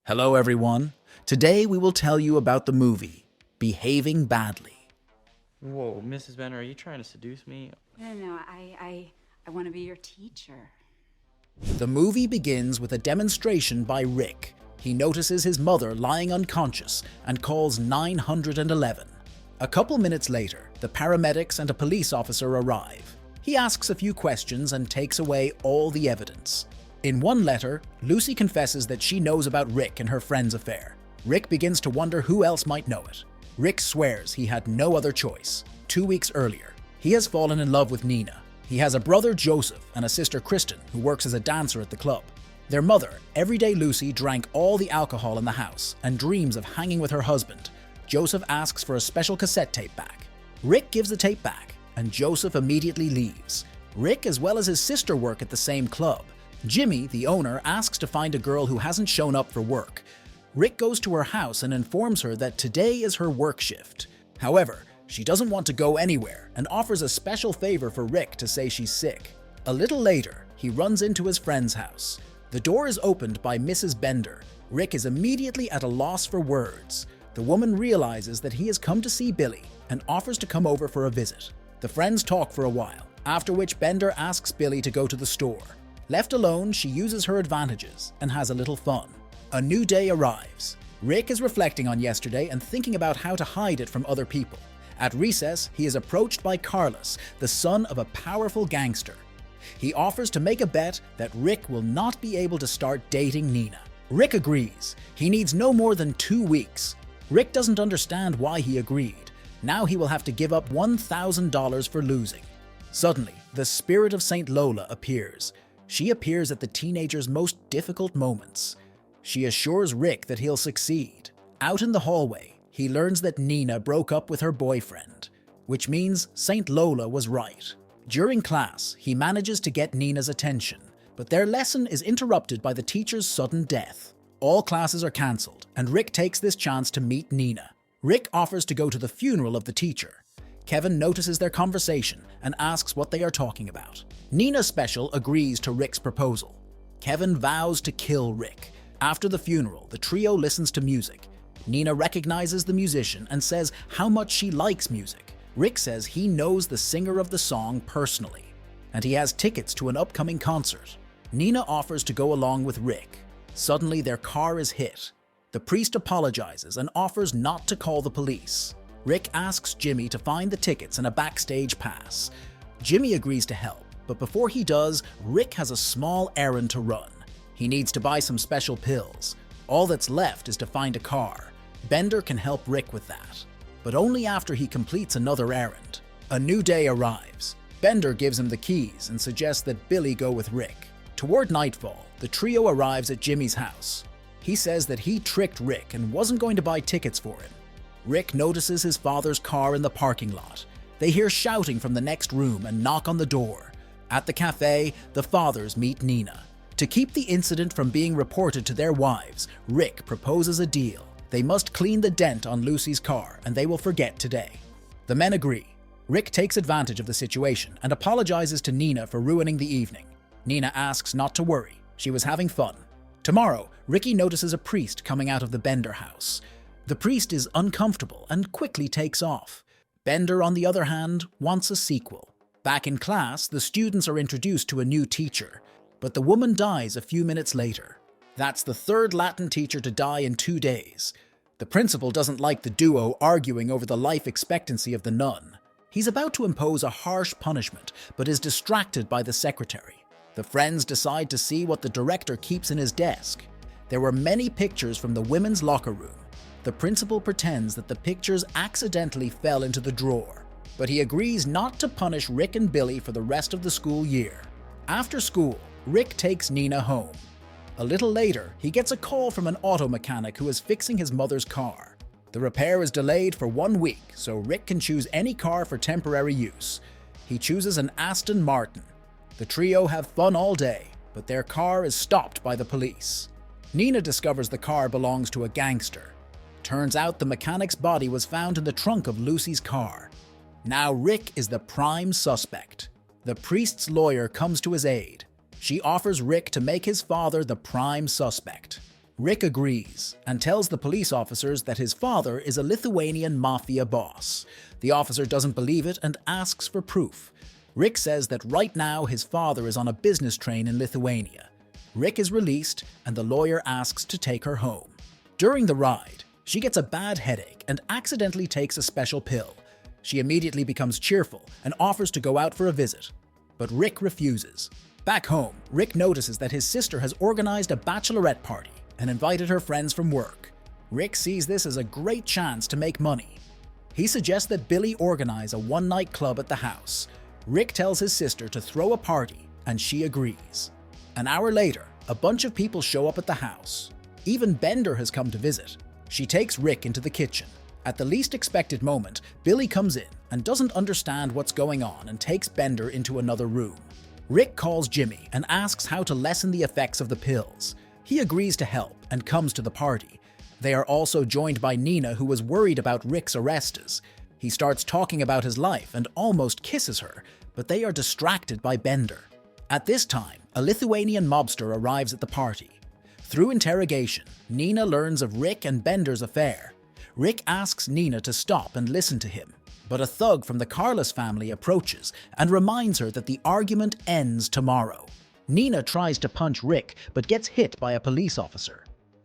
Hello everyone. Today we will tell you about the movie, Behaving Badly. Whoa, Mrs. Benner, are you trying to seduce me? No, I want to be your teacher. The movie begins with a demonstration by Rick. He notices his mother lying unconscious and calls 911. A couple minutes later, the paramedics and a police officer arrive. He asks a few questions and takes away all the evidence. In one letter, Lucy confesses that she knows about Rick and her friend's affair. Rick begins to wonder who else might know it. Rick swears he had no other choice. 2 weeks earlier, he has fallen in love with Nina. He has a brother, Joseph, and a sister, Kristen, who works as a dancer at the club. Their mother, Everyday Lucy, drank all the alcohol in the house and dreams of hanging with her husband. Joseph asks for a special cassette tape back. Rick gives the tape back, and Joseph immediately leaves. Rick, as well as his sister, work at the same club. Jimmy, the owner, asks to find a girl who hasn't shown up for work. Rick goes to her house and informs her that today is her work shift. However, she doesn't want to go anywhere and offers a special favor for Rick to say she's sick. A little later, he runs into his friend's house. The door is opened by Mrs. Bender. Rick is immediately at a loss for words. The woman realizes that he has come to see Billy and offers to come over for a visit. The friends talk for a while, after which Bender asks Billy to go to the store. Left alone, she uses her advantages and has a little fun. A new day arrives. Rick is reflecting on yesterday and thinking about how to hide it from other people. At recess, he is approached by Carlos, the son of a powerful gangster. He offers to make a bet that Rick will not be able to start dating Nina. Rick agrees. He needs no more than 2 weeks. Rick doesn't understand why he agreed. Now he will have to give up $1,000 for losing. Suddenly, the spirit of Saint Lola appears. She appears at the teenager's most difficult moments. She assures Rick that he'll succeed. Out in the hallway, he learns that Nina broke up with her boyfriend, which means Saint Lola was right. During class, he manages to get Nina's attention, but their lesson is interrupted by the teacher's sudden death. All classes are cancelled, and Rick takes this chance to meet Nina. Rick offers to go to the funeral of the teacher. Kevin notices their conversation and asks what they are talking about. Nina Special agrees to Rick's proposal. Kevin vows to kill Rick. After the funeral, the trio listens to music. Nina recognizes the musician and says how much she likes music. Rick says he knows the singer of the song personally, and he has tickets to an upcoming concert. Nina offers to go along with Rick. Suddenly, their car is hit. The priest apologizes and offers not to call the police. Rick asks Jimmy to find the tickets and a backstage pass. Jimmy agrees to help, but before he does, Rick has a small errand to run. He needs to buy some special pills. All that's left is to find a car. Bender can help Rick with that, but only after he completes another errand. A new day arrives. Bender gives him the keys and suggests that Billy go with Rick. Toward nightfall, the trio arrives at Jimmy's house. He says that he tricked Rick and wasn't going to buy tickets for him. Rick notices his father's car in the parking lot. They hear shouting from the next room and knock on the door. At the cafe, the fathers meet Nina. To keep the incident from being reported to their wives, Rick proposes a deal. They must clean the dent on Lucy's car and they will forget today. The men agree. Rick takes advantage of the situation and apologizes to Nina for ruining the evening. Nina asks not to worry. She was having fun. Tomorrow, Ricky notices a priest coming out of the Bender house. The priest is uncomfortable and quickly takes off. Bender, on the other hand, wants a sequel. Back in class, the students are introduced to a new teacher, but the woman dies a few minutes later. That's the third Latin teacher to die in 2 days. The principal doesn't like the duo arguing over the life expectancy of the nun. He's about to impose a harsh punishment, but is distracted by the secretary. The friends decide to see what the director keeps in his desk. There were many pictures from the women's locker room. The principal pretends that the pictures accidentally fell into the drawer, but he agrees not to punish Rick and Billy for the rest of the school year. After school, Rick takes Nina home. A little later, he gets a call from an auto mechanic who is fixing his mother's car. The repair is delayed for 1 week, so Rick can choose any car for temporary use. He chooses an Aston Martin. The trio have fun all day, but their car is stopped by the police. Nina discovers the car belongs to a gangster. Turns out the mechanic's body was found in the trunk of Lucy's car. Now Rick is the prime suspect. The priest's lawyer comes to his aid. She offers Rick to make his father the prime suspect. Rick agrees and tells the police officers that his father is a Lithuanian mafia boss. The officer doesn't believe it and asks for proof. Rick says that right now his father is on a business train in Lithuania. Rick is released and the lawyer asks to take her home. During the ride, she gets a bad headache and accidentally takes a special pill. She immediately becomes cheerful and offers to go out for a visit, but Rick refuses. Back home, Rick notices that his sister has organized a bachelorette party and invited her friends from work. Rick sees this as a great chance to make money. He suggests that Billy organize a one-night club at the house. Rick tells his sister to throw a party, and she agrees. An hour later, a bunch of people show up at the house. Even Bender has come to visit. She takes Rick into the kitchen. At the least expected moment, Billy comes in and doesn't understand what's going on and takes Bender into another room. Rick calls Jimmy and asks how to lessen the effects of the pills. He agrees to help and comes to the party. They are also joined by Nina, who was worried about Rick's arrests. He starts talking about his life and almost kisses her, but they are distracted by Bender. At this time, a Lithuanian mobster arrives at the party. Through interrogation, Nina learns of Rick and Bender's affair. Rick asks Nina to stop and listen to him, but a thug from the Carlos family approaches and reminds her that the argument ends tomorrow. Nina tries to punch Rick, but gets hit by a police officer.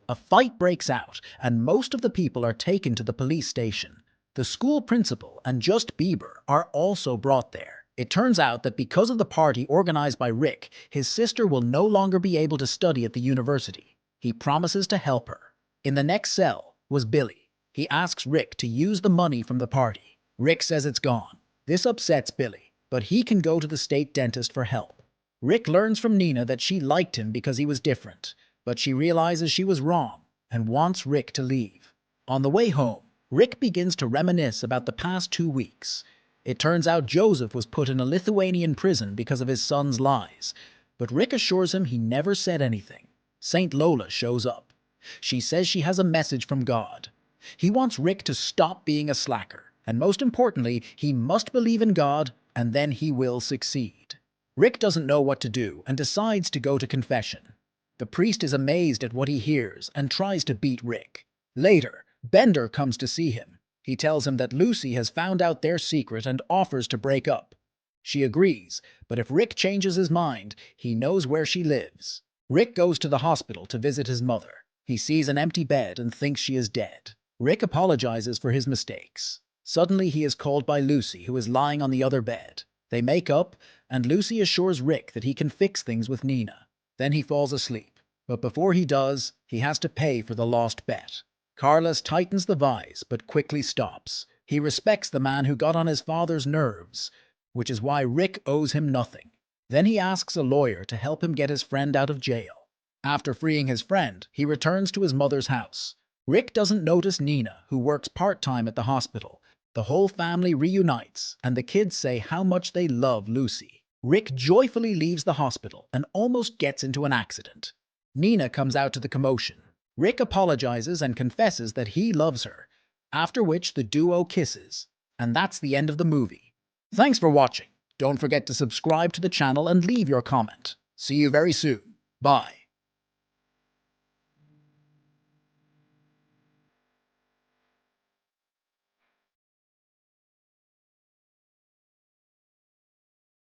A fight breaks out, and most of the people are taken to the police station. The school principal and Just Bieber are also brought there. It turns out that because of the party organized by Rick, his sister will no longer be able to study at the university. He promises to help her. In the next cell was Billy. He asks Rick to use the money from the party. Rick says it's gone. This upsets Billy, but he can go to the state dentist for help. Rick learns from Nina that she liked him because he was different, but she realizes she was wrong and wants Rick to leave. On the way home, Rick begins to reminisce about the past 2 weeks. It turns out Joseph was put in a Lithuanian prison because of his son's lies, but Rick assures him he never said anything. Saint Lola shows up. She says she has a message from God. He wants Rick to stop being a slacker, and most importantly, he must believe in God, and then he will succeed. Rick doesn't know what to do and decides to go to confession. The priest is amazed at what he hears and tries to beat Rick. Later, Bender comes to see him. He tells him that Lucy has found out their secret and offers to break up. She agrees, but if Rick changes his mind, he knows where she lives. Rick goes to the hospital to visit his mother. He sees an empty bed and thinks she is dead. Rick apologizes for his mistakes. Suddenly, he is called by Lucy, who is lying on the other bed. They make up, and Lucy assures Rick that he can fix things with Nina. Then he falls asleep. But before he does, he has to pay for the lost bet. Carlos tightens the vise, but quickly stops. He respects the man who got on his father's nerves, which is why Rick owes him nothing. Then he asks a lawyer to help him get his friend out of jail. After freeing his friend, he returns to his mother's house. Rick doesn't notice Nina, who works part-time at the hospital. The whole family reunites, and the kids say how much they love Lucy. Rick joyfully leaves the hospital and almost gets into an accident. Nina comes out to the commotion. Rick apologizes and confesses that he loves her, after which the duo kisses. And that's the end of the movie. Thanks for watching. Don't forget to subscribe to the channel and leave your comment. See you very soon. Bye.